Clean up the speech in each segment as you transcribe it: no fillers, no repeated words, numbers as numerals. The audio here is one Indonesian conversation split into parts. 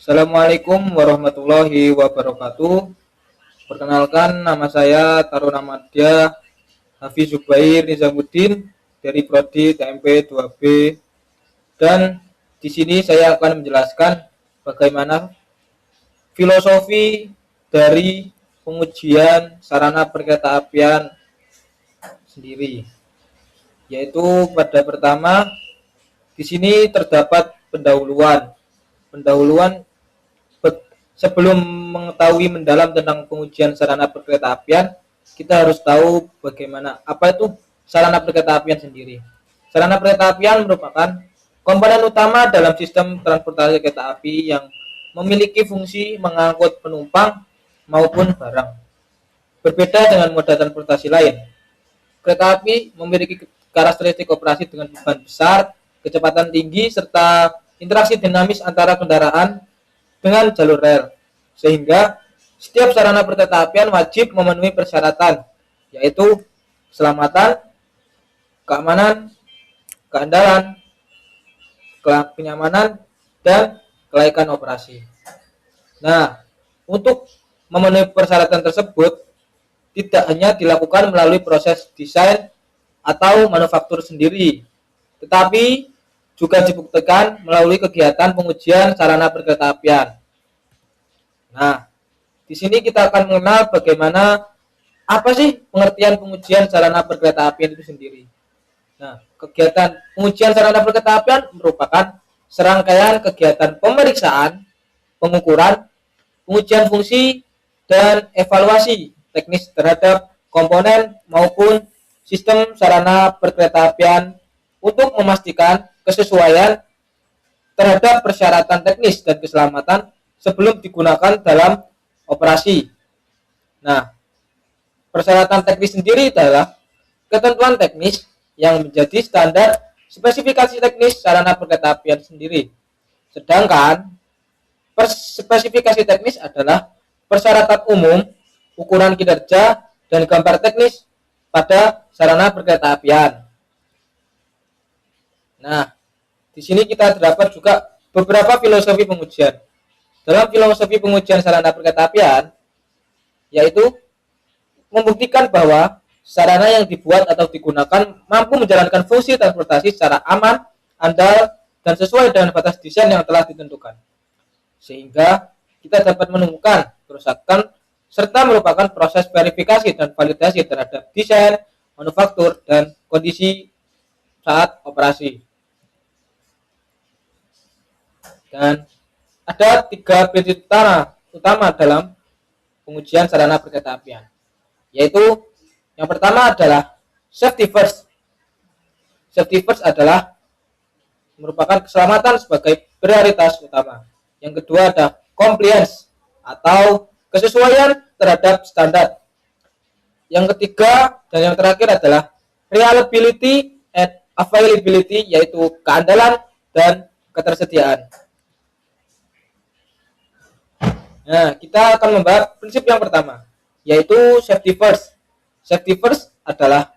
Assalamualaikum warahmatullahi wabarakatuh. Perkenalkan, nama saya Taruna Madya Hafiz Zubair Nizamuddin dari Prodi TMP 2B, dan di sini saya akan menjelaskan bagaimana filosofi dari pengujian sarana perkeretaapian sendiri. Yaitu pada pertama di sini terdapat pendahuluan. Sebelum mengetahui mendalam tentang pengujian sarana perkeretaapian, kita harus tahu bagaimana apa itu sarana perkeretaapian sendiri. Sarana perkeretaapian merupakan komponen utama dalam sistem transportasi kereta api yang memiliki fungsi mengangkut penumpang maupun barang. Berbeda dengan moda transportasi lain, kereta api memiliki karakteristik operasi dengan beban besar, kecepatan tinggi, serta interaksi dinamis antara kendaraan dengan jalur rel, sehingga setiap sarana perkeretaapian wajib memenuhi persyaratan, yaitu keselamatan, keamanan, keandalan, kenyamanan, dan kelaikan operasi. Nah, untuk memenuhi persyaratan tersebut tidak hanya dilakukan melalui proses desain atau manufaktur sendiri, tetapi juga dibuktikan melalui kegiatan pengujian sarana perkeretaapian. Nah, di sini kita akan mengenal bagaimana apa sih pengertian pengujian sarana perkeretaapian itu sendiri. Nah, kegiatan pengujian sarana perkeretaapian merupakan serangkaian kegiatan pemeriksaan, pengukuran, pengujian fungsi, dan evaluasi teknis terhadap komponen maupun sistem sarana perkeretaapian untuk memastikan kesesuaian terhadap persyaratan teknis dan keselamatan sebelum digunakan dalam operasi. Nah, persyaratan teknis sendiri adalah ketentuan teknis yang menjadi standar spesifikasi teknis sarana perkeretaapian sendiri. Sedangkan spesifikasi teknis adalah persyaratan umum, ukuran kinerja, dan gambar teknis pada sarana perkeretaapian. Nah, di sini kita terdapat juga beberapa filosofi pengujian. Dalam filosofi pengujian sarana perkeretaapian, yaitu membuktikan bahwa sarana yang dibuat atau digunakan mampu menjalankan fungsi transportasi secara aman, andal, dan sesuai dengan batas desain yang telah ditentukan. Sehingga kita dapat menemukan kerusakan serta merupakan proses verifikasi dan validasi terhadap desain, manufaktur, dan kondisi saat operasi. Dan ada 3 prinsip utama dalam pengujian sarana perkeretaapian, yaitu yang pertama adalah safety first. Safety first adalah merupakan keselamatan sebagai prioritas utama. Yang kedua ada compliance atau kesesuaian terhadap standar. Yang ketiga dan yang terakhir adalah reliability and availability, yaitu keandalan dan ketersediaan. Nah, kita akan membahas prinsip yang pertama, yaitu safety first. Safety first adalah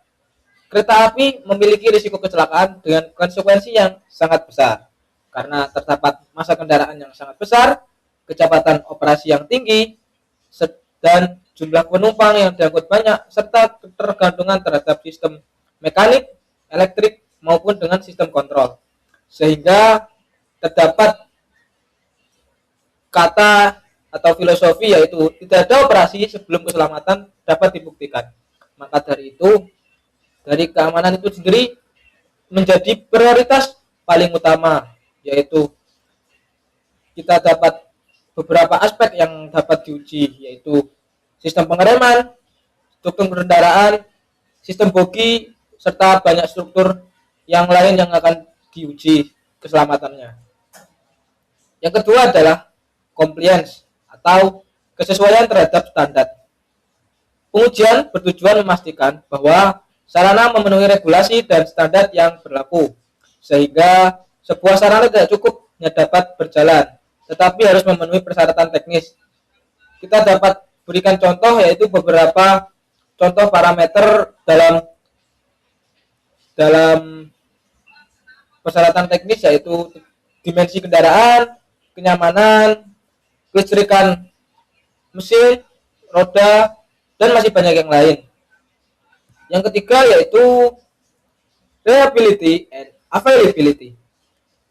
kereta api memiliki risiko kecelakaan dengan konsekuensi yang sangat besar karena terdapat massa kendaraan yang sangat besar, kecepatan operasi yang tinggi, dan jumlah penumpang yang diangkut banyak, serta ketergantungan terhadap sistem mekanik, elektrik, maupun dengan sistem kontrol. Sehingga terdapat kata atau filosofi yaitu tidak ada operasi sebelum keselamatan dapat dibuktikan. Maka dari itu, dari keamanan itu sendiri menjadi prioritas paling utama, yaitu kita dapat beberapa aspek yang dapat diuji, yaitu sistem pengereman, struktur kendaraan, sistem bogi, serta banyak struktur yang lain yang akan diuji keselamatannya. Yang kedua adalah compliance atau kesesuaian terhadap standar. Pengujian bertujuan memastikan bahwa sarana memenuhi regulasi dan standar yang berlaku, sehingga sebuah sarana tidak cukup hanya dapat berjalan, tetapi harus memenuhi persyaratan teknis. Kita dapat berikan contoh, yaitu beberapa contoh parameter dalam persyaratan teknis, yaitu dimensi kendaraan, kenyamanan, kelistrikan mesin, roda, dan masih banyak yang lain. Yang ketiga yaitu reliability and availability.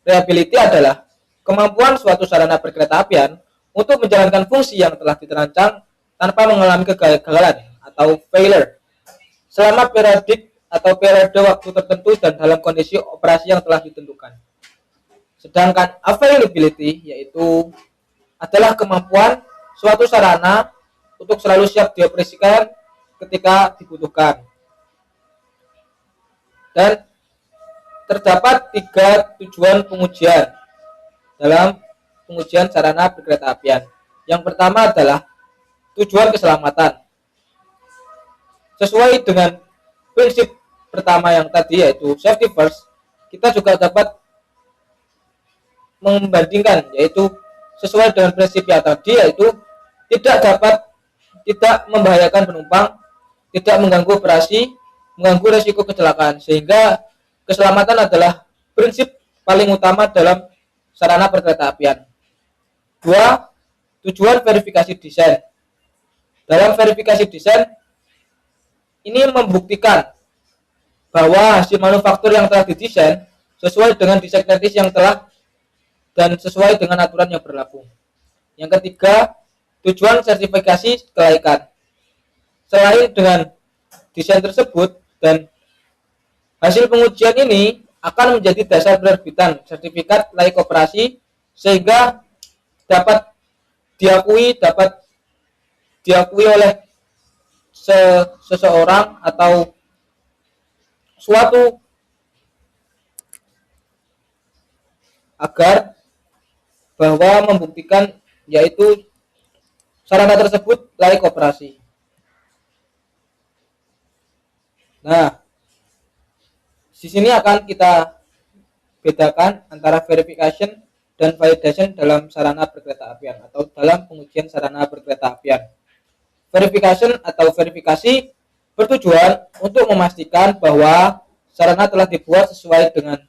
Reliability adalah kemampuan suatu sarana perkeretaapian untuk menjalankan fungsi yang telah dirancang tanpa mengalami kegagalan atau failure selama periodik atau periode waktu tertentu dan dalam kondisi operasi yang telah ditentukan. Sedangkan availability yaitu adalah kemampuan suatu sarana untuk selalu siap dioperasikan ketika dibutuhkan. Dan terdapat 3 tujuan pengujian dalam pengujian sarana perkeretaapian. Yang pertama adalah tujuan keselamatan. Sesuai dengan prinsip pertama yang tadi yaitu safety first, kita juga dapat membandingkan yaitu sesuai dengan prinsip yang tadi yaitu tidak membahayakan penumpang, tidak mengganggu operasi, mengganggu resiko kecelakaan, sehingga keselamatan adalah prinsip paling utama dalam sarana perkeretaapian. 2. Tujuan verifikasi desain. Dalam verifikasi desain ini membuktikan bahwa hasil manufaktur yang telah didesain sesuai dengan desain teknis yang telah dan sesuai dengan aturan yang berlaku. Yang ketiga, tujuan sertifikasi kelaikan. Selain dengan desain tersebut dan hasil pengujian ini akan menjadi dasar penerbitan sertifikat layak operasi sehingga dapat diakui oleh seseorang atau suatu agar bahwa membuktikan yaitu sarana tersebut layak operasi. Nah, di sini akan kita bedakan antara verification dan validation dalam sarana perkeretaapian atau dalam pengujian sarana perkeretaapian. Verification atau verifikasi bertujuan untuk memastikan bahwa sarana telah dibuat sesuai dengan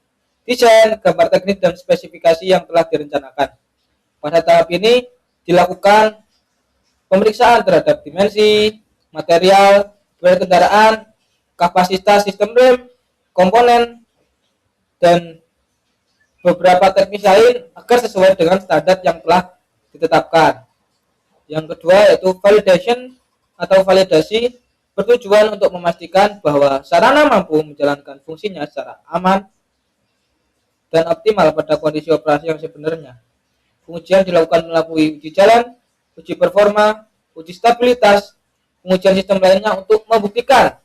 desain, gambar teknis, dan spesifikasi yang telah direncanakan. Pada tahap ini dilakukan pemeriksaan terhadap dimensi, material, berat kendaraan, kapasitas sistem rem, komponen, dan beberapa teknis lain agar sesuai dengan standar yang telah ditetapkan. Yang kedua yaitu validation atau validasi bertujuan untuk memastikan bahwa sarana mampu menjalankan fungsinya secara aman dan optimal pada kondisi operasi yang sebenarnya. Pengujian dilakukan melalui uji jalan, uji performa, uji stabilitas, pengujian sistem lainnya untuk membuktikan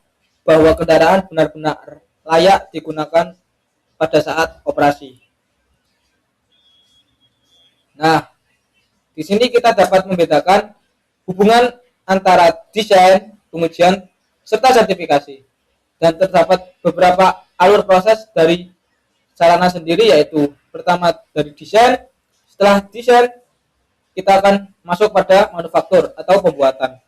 bahwa kendaraan benar-benar layak digunakan pada saat operasi. Nah, di sini kita dapat membedakan hubungan antara desain, pengujian, serta sertifikasi. Dan terdapat beberapa alur proses dari sarana sendiri yaitu pertama dari desain, setelah desain kita akan masuk pada manufaktur atau pembuatan.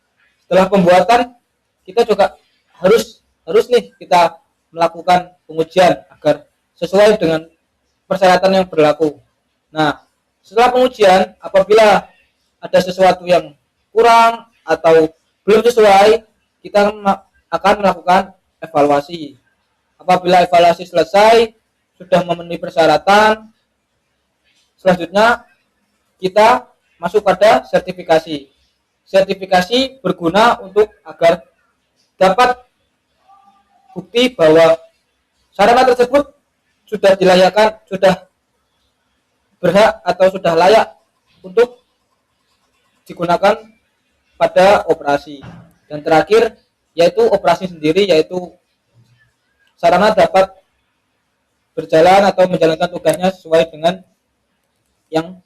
Setelah pembuatan kita juga harus nih kita melakukan pengujian agar sesuai dengan persyaratan yang berlaku. Nah, setelah pengujian apabila ada sesuatu yang kurang atau belum sesuai, kita akan melakukan evaluasi. Apabila evaluasi selesai sudah memenuhi persyaratan, selanjutnya kita masuk pada sertifikasi. Sertifikasi berguna untuk agar dapat bukti bahwa sarana tersebut sudah dilayakkan, sudah berhak atau sudah layak untuk digunakan pada operasi. Dan terakhir yaitu operasi sendiri, yaitu sarana dapat berjalan atau menjalankan tugasnya sesuai dengan yang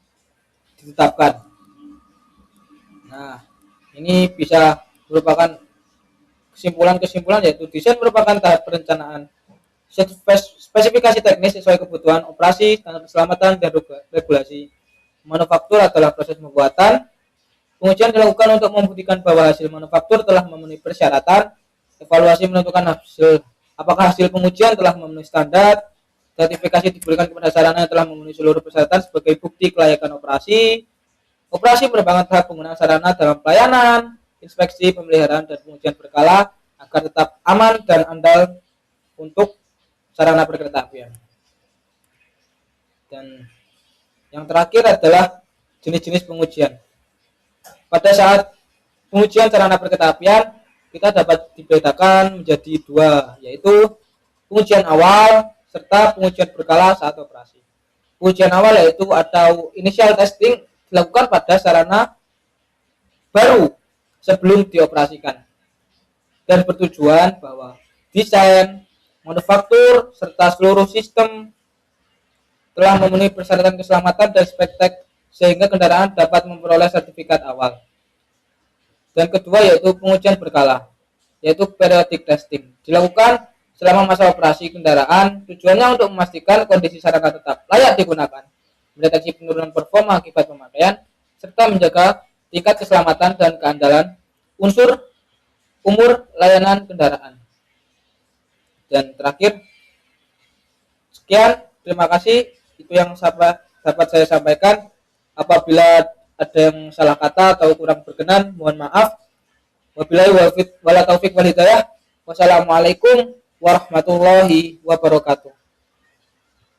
ditetapkan. Nah, ini bisa merupakan kesimpulan yaitu desain merupakan tahap perencanaan, spesifikasi teknis sesuai kebutuhan operasi, standar keselamatan, dan regulasi. Manufaktur adalah proses pembuatan. Pengujian dilakukan untuk membuktikan bahwa hasil manufaktur telah memenuhi persyaratan. Evaluasi menentukan apakah hasil pengujian telah memenuhi standar. Sertifikasi diberikan kepada sarana yang telah memenuhi seluruh persyaratan sebagai bukti kelayakan operasi. Operasi merupakan tahap penggunaan sarana dalam pelayanan, inspeksi, pemeliharaan, dan pengujian berkala agar tetap aman dan andal untuk sarana perkeretaapian. Dan yang terakhir adalah jenis-jenis pengujian. Pada saat pengujian sarana perkeretaapian, kita dapat dibedakan menjadi dua, yaitu pengujian awal serta pengujian berkala saat operasi. Pengujian awal yaitu atau initial testing dilakukan pada sarana baru sebelum dioperasikan dan bertujuan bahwa desain, manufaktur, serta seluruh sistem telah memenuhi persyaratan keselamatan dan spektek sehingga kendaraan dapat memperoleh sertifikat awal. Dan kedua yaitu pengujian berkala, yaitu periodic testing. Dilakukan selama masa operasi kendaraan, tujuannya untuk memastikan kondisi sarana tetap layak digunakan, mendeteksi penurunan performa akibat pemakaian, serta menjaga tingkat keselamatan dan keandalan unsur umur layanan kendaraan. Dan terakhir, sekian, terima kasih. Itu yang dapat saya sampaikan. Apabila ada yang salah kata atau kurang berkenan, mohon maaf. Wabillahi wala taufiq wal hidayah. Wassalamualaikum warahmatullahi wabarakatuh.